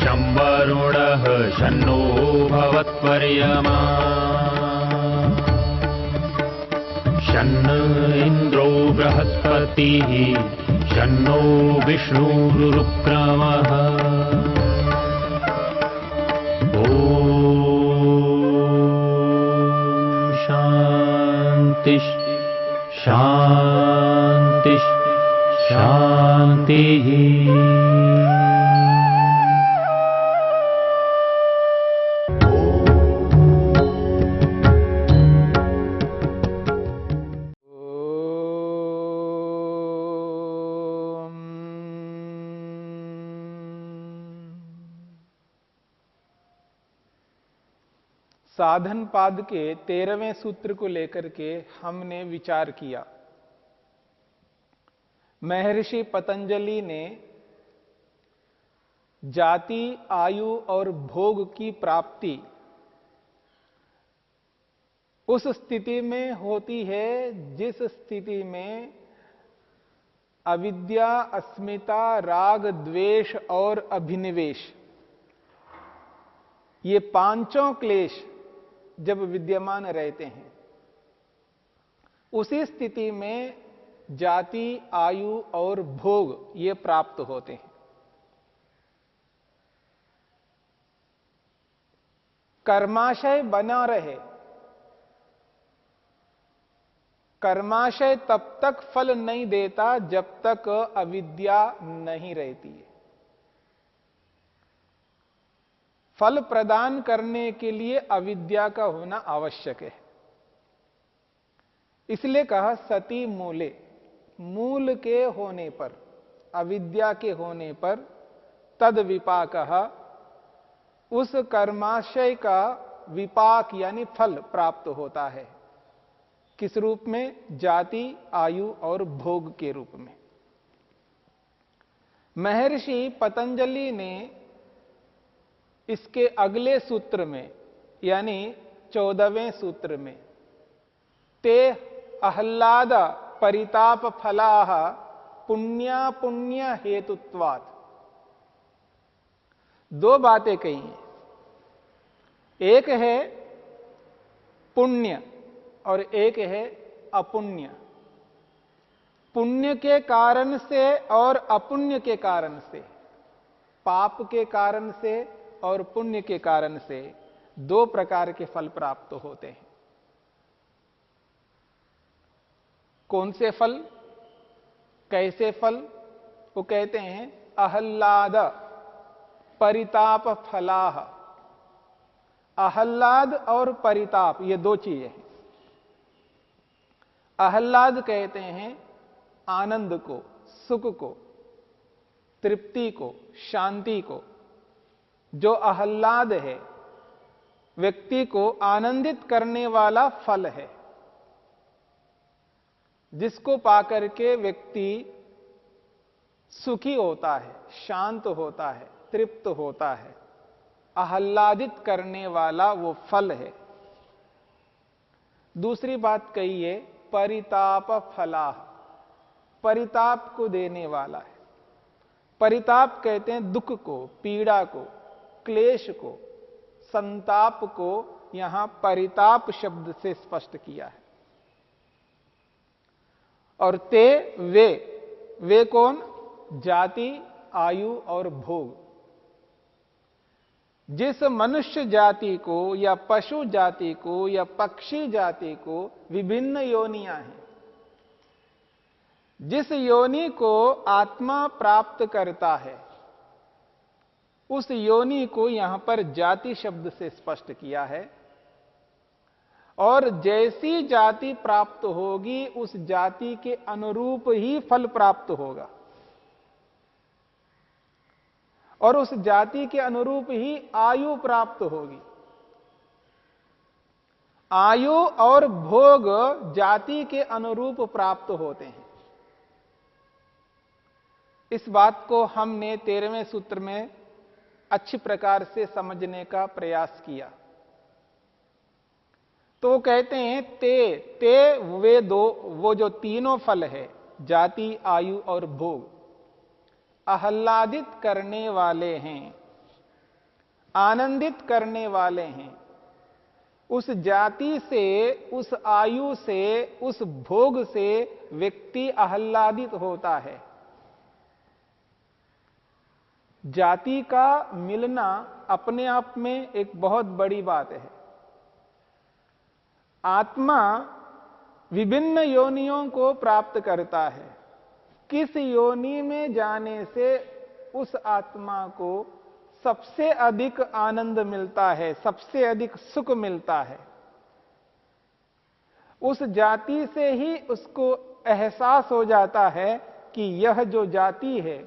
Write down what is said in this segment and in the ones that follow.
शं वरुणः शन्नो भवत्पर्यमा शन्न इन्द्रो बृहस्पतिः शन्नो विष्णुरुक्रमः ॐ शान्ति शान्ति शान्तिः। साधन पाद के 13वें सूत्र को लेकर के हमने विचार किया। महर्षि पतंजलि ने जाति, आयु और भोग की प्राप्ति उस स्थिति में होती है जिस स्थिति में अविद्या, अस्मिता, राग, द्वेष और अभिनिवेश, ये पांचों क्लेश जब विद्यमान रहते हैं, उसी स्थिति में जाति, आयु और भोग ये प्राप्त होते हैं। कर्माशय बना रहे, कर्माशय तब तक फल नहीं देता जब तक अविद्या नहीं रहती है। फल प्रदान करने के लिए अविद्या का होना आवश्यक है। इसलिए कहा सती मूले, मूल के होने पर, अविद्या के होने पर तद विपाकः, उस कर्माशय का विपाक यानी फल प्राप्त होता है। किस रूप में? जाति, आयु और भोग के रूप में। महर्षि पतंजलि ने इसके अगले सूत्र में यानी 14वें सूत्र में ते आह्लाद परिताप फलाः पुण्या पुण्य हेतुत्वात् दो बातें कही हैं। एक है पुण्य और एक है अपुण्य। पुण्य के कारण से और अपुण्य के कारण से, पाप के कारण से और पुण्य के कारण से दो प्रकार के फल प्राप्त होते हैं। कौन से फल, कैसे फल? वो कहते हैं आह्लाद परिताप फलाः। आह्लाद और परिताप ये दो चीजें हैं। आह्लाद कहते हैं आनंद को, सुख को, तृप्ति को, शांति को। जो आह्लाद है व्यक्ति को आनंदित करने वाला फल है, जिसको पाकर के व्यक्ति सुखी होता है, शांत होता है, तृप्त होता है। आह्लादित करने वाला वो फल है। दूसरी बात कही है परिताप फलाः, परिताप को देने वाला है। परिताप कहते हैं दुख को, पीड़ा को, क्लेश को, संताप को यहां परिताप शब्द से स्पष्ट किया है। और ते वे कौन? जाति, आयु और भोग। जिस मनुष्य जाति को या पशु जाति को या पक्षी जाति को विभिन्न योनियां हैं, जिस योनि को आत्मा प्राप्त करता है, उस योनि को यहां पर जाति शब्द से स्पष्ट किया है। और जैसी जाति प्राप्त होगी उस जाति के अनुरूप ही फल प्राप्त होगा, और उस जाति के अनुरूप ही आयु प्राप्त होगी। आयु और भोग जाति के अनुरूप प्राप्त होते हैं। इस बात को हमने 13वें सूत्र में अच्छी प्रकार से समझने का प्रयास किया। तो वो कहते हैं ते वे दो, वो जो तीनों फल है, जाति, आयु और भोग, आह्लादित करने वाले हैं। आनंदित करने वाले हैं। उस जाति से, उस आयु से, उस भोग से व्यक्ति आह्लादित होता है। जाति का मिलना अपने आप में एक बहुत बड़ी बात है। आत्मा विभिन्न योनियों को प्राप्त करता है। किस योनि में जाने से उस आत्मा को सबसे अधिक आनंद मिलता है, सबसे अधिक सुख मिलता है, उस जाति से ही उसको एहसास हो जाता है कि यह जो जाति है,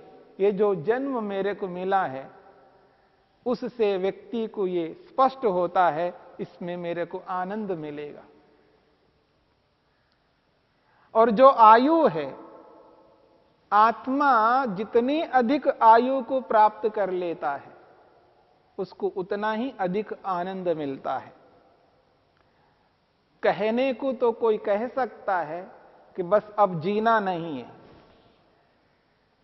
ये जो जन्म मेरे को मिला है, उससे व्यक्ति को ये स्पष्ट होता है इसमें मेरे को आनंद मिलेगा। और जो आयु है, आत्मा जितनी अधिक आयु को प्राप्त कर लेता है उसको उतना ही अधिक आनंद मिलता है। कहने को तो कोई कह सकता है कि बस अब जीना नहीं है,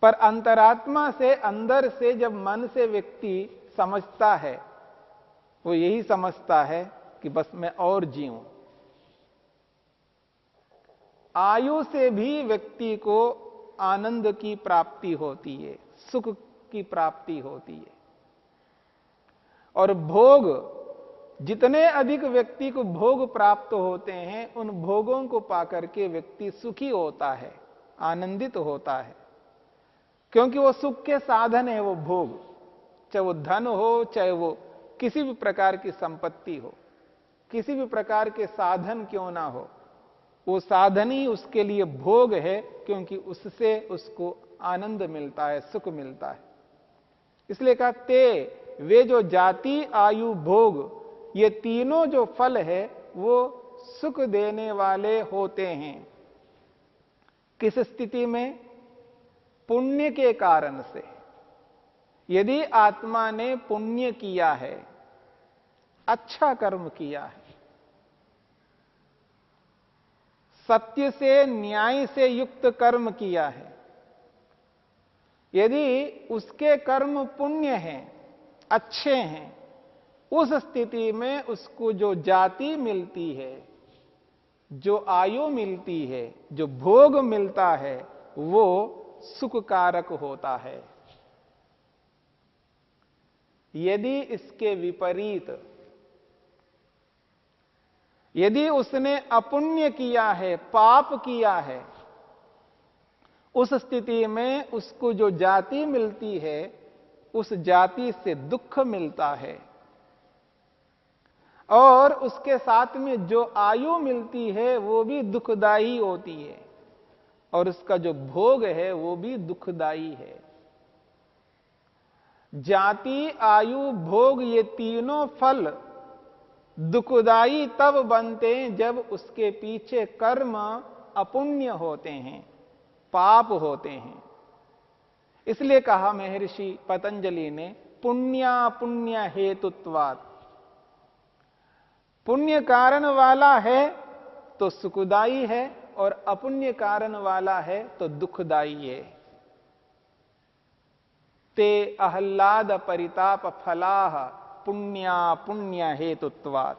पर अंतरात्मा से, अंदर से जब मन से व्यक्ति समझता है, वो यही समझता है कि बस मैं और जीऊं। आयु से भी व्यक्ति को आनंद की प्राप्ति होती है, सुख की प्राप्ति होती है। और भोग, जितने अधिक व्यक्ति को भोग प्राप्त होते हैं, उन भोगों को पाकर के व्यक्ति सुखी होता है, आनंदित होता है। क्योंकि वो सुख के साधन है वो भोग, चाहे वो धन हो, चाहे वो किसी भी प्रकार की संपत्ति हो, किसी भी प्रकार के साधन क्यों ना हो, वो साधन ही उसके लिए भोग है, क्योंकि उससे उसको आनंद मिलता है, सुख मिलता है। इसलिए कहते वे जो जाति, आयु, भोग, ये तीनों जो फल है वो सुख देने वाले होते हैं। किस स्थिति में? पुण्य के कारण से। यदि आत्मा ने पुण्य किया है, अच्छा कर्म किया है, सत्य से, न्याय से युक्त कर्म किया है, यदि उसके कर्म पुण्य हैं, अच्छे हैं, उस स्थिति में उसको जो जाति मिलती है, जो आयु मिलती है, जो भोग मिलता है, वो सुखकारक होता है। यदि इसके विपरीत, यदि उसने अपुण्य किया है, पाप किया है, उस स्थिति में उसको जो जाति मिलती है, उस जाति से दुख मिलता है। और उसके साथ में जो आयु मिलती है वो भी दुखदाई होती है, और उसका जो भोग है वो भी दुखदाई है। जाति, आयु, भोग, ये तीनों फल दुखदाई तब बनते हैं जब उसके पीछे कर्म अपुण्य होते हैं, पाप होते हैं। इसलिए कहा महर्षि पतंजलि ने पुण्या पुण्य हेतुत्वात्। पुण्य कारण वाला है तो सुखदाई है, और अपुण्य कारण वाला है तो दुखदाई है। ते आह्लाद परिताप फलाह पुण्या पुण्य हेतुत्वात्।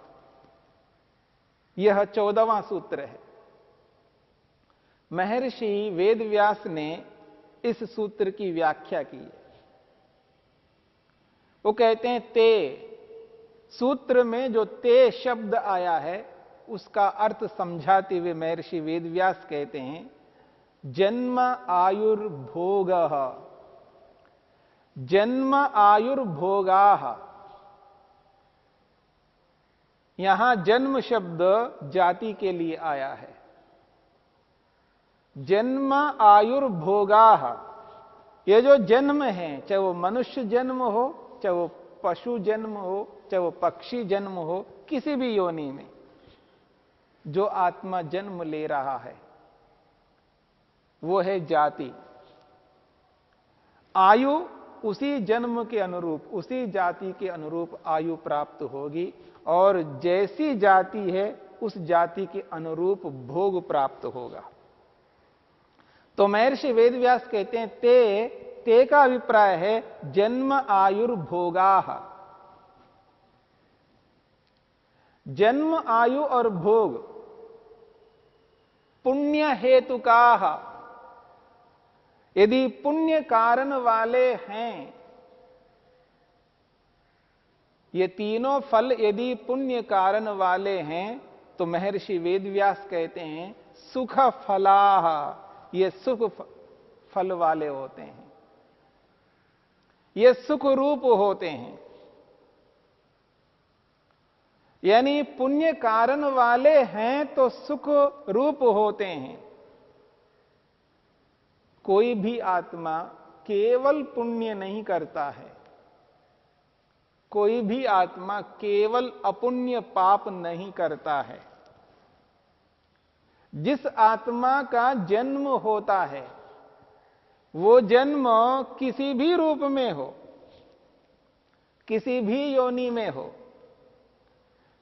यह 14वां सूत्र है। महर्षि वेदव्यास ने इस सूत्र की व्याख्या की है। वो कहते हैं ते, सूत्र में जो ते शब्द आया है उसका अर्थ समझाते हुए महर्षि वेदव्यास कहते हैं जन्म आयुर्भोग, जन्म आयुर्भोगाः। यहां जन्म शब्द जाति के लिए आया है। जन्म आयुर्भोगाः, ये जो जन्म है, चाहे वो मनुष्य जन्म हो, चाहे वो पशु जन्म हो, चाहे वो पक्षी जन्म हो, किसी भी योनि में जो आत्मा जन्म ले रहा है वो है जाति। आयु उसी जन्म के अनुरूप, उसी जाति के अनुरूप आयु प्राप्त होगी, और जैसी जाति है उस जाति के अनुरूप भोग प्राप्त होगा। तो महर्षि वेदव्यास कहते हैं ते का अभिप्राय है जन्म आयुर्भोगाः। जन्म, आयु और भोग पुण्य हेतुकाः, यदि पुण्य कारण वाले हैं, ये तीनों फल यदि पुण्य कारण वाले हैं, तो महर्षि वेदव्यास कहते हैं सुख फलाः, ये सुख फल वाले होते हैं, ये सुख रूप होते हैं। यानी पुण्य कारण वाले हैं तो सुख रूप होते हैं। कोई भी आत्मा केवल पुण्य नहीं करता है, कोई भी आत्मा केवल अपुण्य पाप नहीं करता है। जिस आत्मा का जन्म होता है, वो जन्म किसी भी रूप में हो, किसी भी योनि में हो,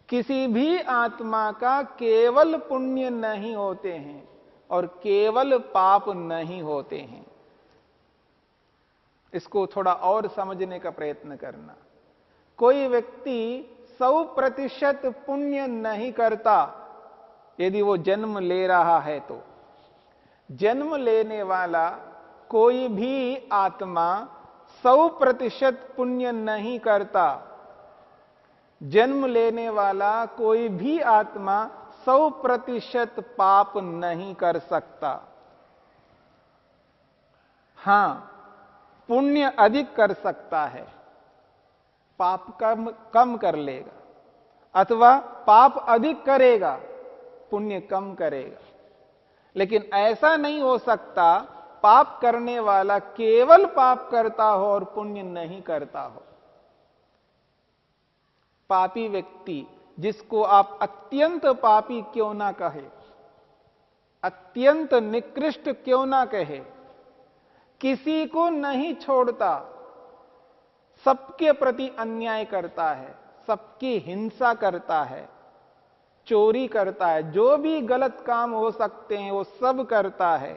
किसी भी आत्मा का केवल पुण्य नहीं होते हैं और केवल पाप नहीं होते हैं। इसको थोड़ा और समझने का प्रयत्न करना। कोई व्यक्ति 100% पुण्य नहीं करता यदि वो जन्म ले रहा है, तो जन्म लेने वाला कोई भी आत्मा 100% पुण्य नहीं करता। जन्म लेने वाला कोई भी आत्मा 100% पाप नहीं कर सकता। हां, पुण्य अधिक कर सकता है, पाप कम कर लेगा, अथवा पाप अधिक करेगा, पुण्य कम करेगा। लेकिन ऐसा नहीं हो सकता पाप करने वाला केवल पाप करता हो और पुण्य नहीं करता हो। पापी व्यक्ति, जिसको आप अत्यंत पापी क्यों ना कहे, अत्यंत निकृष्ट क्यों ना कहे, किसी को नहीं छोड़ता, सबके प्रति अन्याय करता है, सबकी हिंसा करता है, चोरी करता है, जो भी गलत काम हो सकते हैं वो सब करता है।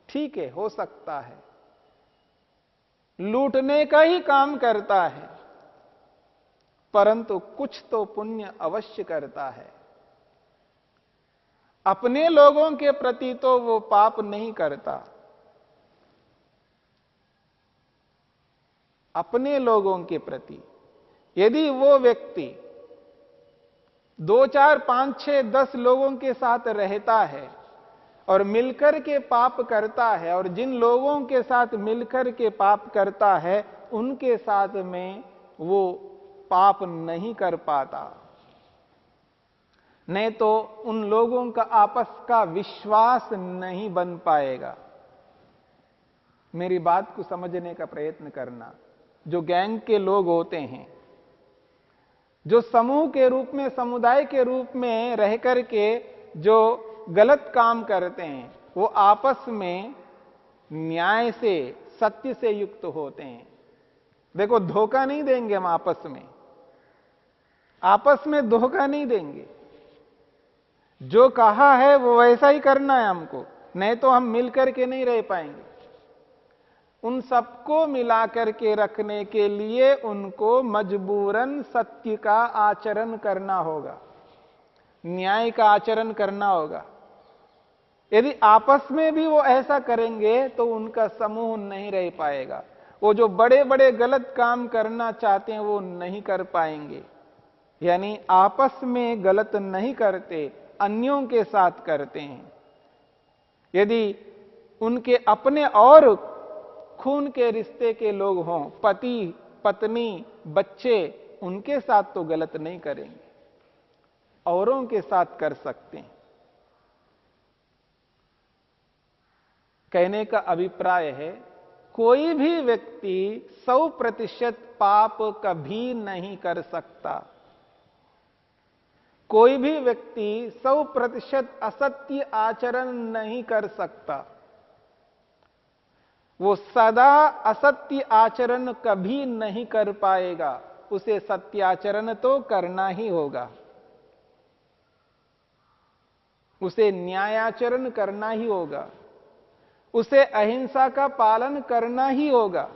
ठीक है, हो सकता है, लूटने का ही काम करता है, परंतु कुछ तो पुण्य अवश्य करता है। अपने लोगों के प्रति तो वो पाप नहीं करता, अपने लोगों के प्रति यदि वो व्यक्ति 2, 4, 5, 6, 10 लोगों के साथ रहता है और मिलकर के पाप करता है, और जिन लोगों के साथ मिलकर के पाप करता है उनके साथ में वो पाप नहीं कर पाता, नहीं तो उन लोगों का आपस का विश्वास नहीं बन पाएगा। मेरी बात को समझने का प्रयत्न करना। जो गैंग के लोग होते हैं, जो समूह के रूप में, समुदाय के रूप में रह करके जो गलत काम करते हैं, वो आपस में न्याय से, सत्य से युक्त होते हैं। देखो, धोखा नहीं देंगे हम आपस में धोखा नहीं देंगे। जो कहा है वो वैसा ही करना है हमको, नहीं तो हम मिलकर के नहीं रह पाएंगे। उन सबको मिलाकर के रखने के लिए उनको मजबूरन सत्य का आचरण करना होगा, न्याय का आचरण करना होगा। यदि आपस में भी वो ऐसा करेंगे तो उनका समूह नहीं रह पाएगा। वो जो बड़े बड़े गलत काम करना चाहते हैं वो नहीं कर पाएंगे। यानी आपस में गलत नहीं करते, अन्यों के साथ करते हैं। यदि उनके अपने और खून के रिश्ते के लोग हों, पति, पत्नी, बच्चे, उनके साथ तो गलत नहीं करेंगे, औरों के साथ कर सकते हैं। कहने का अभिप्राय है, कोई भी व्यक्ति 100% पाप कभी नहीं कर सकता। कोई भी व्यक्ति 100% असत्य आचरण नहीं कर सकता। वो सदा असत्य आचरण कभी नहीं कर पाएगा। उसे सत्याचरण तो करना ही होगा, उसे न्यायाचरण करना ही होगा, उसे अहिंसा का पालन करना ही होगा,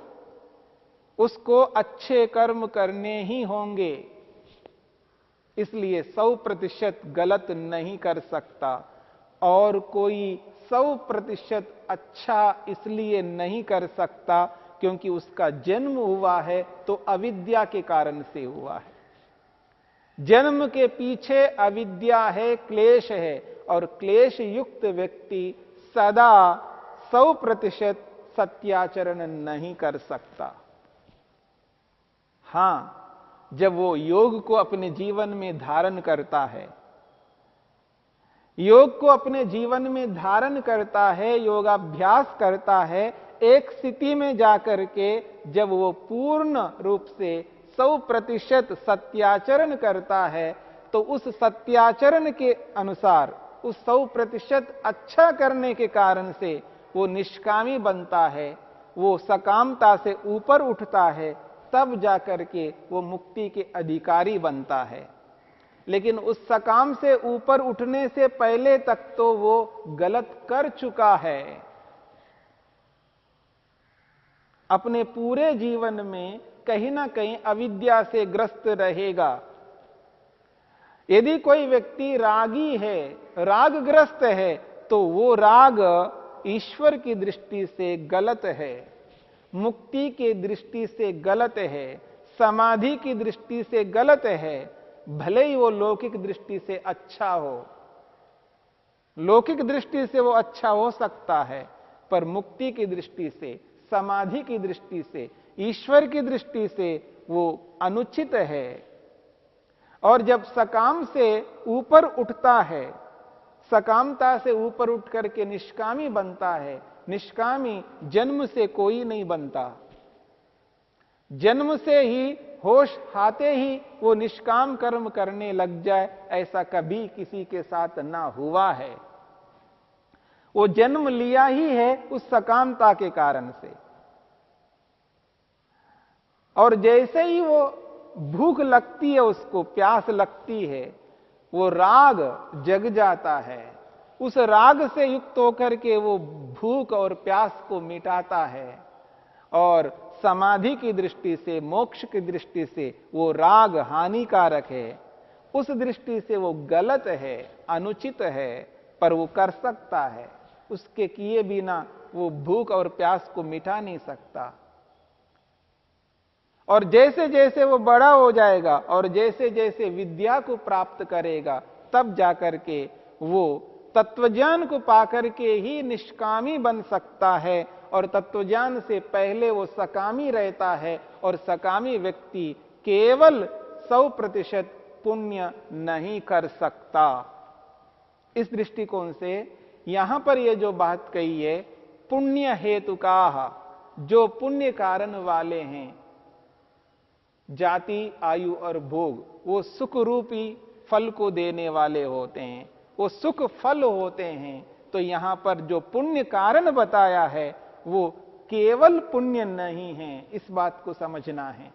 उसको अच्छे कर्म करने ही होंगे। इसलिए 100% गलत नहीं कर सकता, और कोई 100% अच्छा इसलिए नहीं कर सकता क्योंकि उसका जन्म हुआ है तो अविद्या के कारण से हुआ है। जन्म के पीछे अविद्या है, क्लेश है, और क्लेश युक्त व्यक्ति सदा 100% सत्याचरण नहीं कर सकता। हां, जब वो योग को अपने जीवन में धारण करता है, योग को अपने जीवन में धारण करता है, योगाभ्यास करता है, एक स्थिति में जाकर के जब वो पूर्ण रूप से 100% सत्याचरण करता है, तो उस सत्याचरण के अनुसार, उस 100% अच्छा करने के कारण से वो निष्कामी बनता है, वो सकामता से ऊपर उठता है, तब जाकर के वो मुक्ति के अधिकारी बनता है। लेकिन उस सकाम से ऊपर उठने से पहले तक तो वो गलत कर चुका है। अपने पूरे जीवन में कहीं ना कहीं अविद्या से ग्रस्त रहेगा। यदि कोई व्यक्ति रागी है, रागग्रस्त है, तो वो राग ईश्वर की दृष्टि से गलत है, मुक्ति की दृष्टि से गलत है, समाधि की दृष्टि से गलत है। भले ही वो लौकिक दृष्टि से अच्छा हो, लौकिक दृष्टि से वो अच्छा हो सकता है, पर मुक्ति की दृष्टि से, समाधि की दृष्टि से, ईश्वर की दृष्टि से वो अनुचित है। और जब सकाम से ऊपर उठता है, सकामता से ऊपर उठ करके निष्कामी बनता है, निष्कामी जन्म से कोई नहीं बनता। जन्म से ही होश आते ही वो निष्काम कर्म करने लग जाए, ऐसा कभी किसी के साथ ना हुआ है। वो जन्म लिया ही है उस सकामता के कारण से। और जैसे ही वो भूख लगती है, उसको प्यास लगती है, वो राग जग जाता है। उस राग से युक्त होकर के वो भूख और प्यास को मिटाता है। और समाधि की दृष्टि से, मोक्ष की दृष्टि से वो राग हानिकारक है, उस दृष्टि से वो गलत है, अनुचित है, पर वो कर सकता है। उसके किए बिना वो भूख और प्यास को मिटा नहीं सकता। और जैसे जैसे वो बड़ा हो जाएगा और जैसे जैसे विद्या को प्राप्त करेगा, तब जाकर के वो तत्वज्ञान को पाकर के ही निष्कामी बन सकता है। और तत्वज्ञान से पहले वो सकामी रहता है, और सकामी व्यक्ति केवल 100% पुण्य नहीं कर सकता। इस दृष्टिकोण से यहां पर ये जो बात कही है, पुण्य हेतु का, जो पुण्य कारण वाले हैं, जाति, आयु और भोग, वो सुख रूपी फल को देने वाले होते हैं, वो सुख फल होते हैं। तो यहां पर जो पुण्य कारण बताया है वो केवल पुण्य नहीं है, इस बात को समझना है।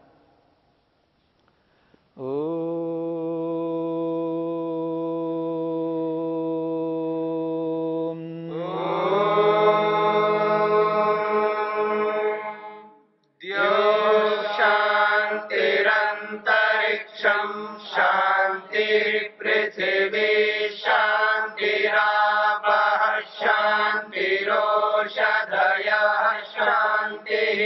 शांतिरंतरिक्षं शांतिर्पृथिवी शांतिरापः शांतिरोषधयः शांतिः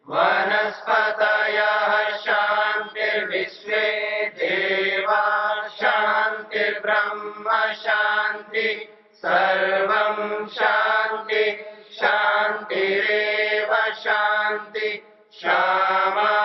वनस्पतयः शांतिर्विश्वे देवा शांतिर्ब्रह्म शांति सर्वं शांति शांतिरेव शांति क्षमा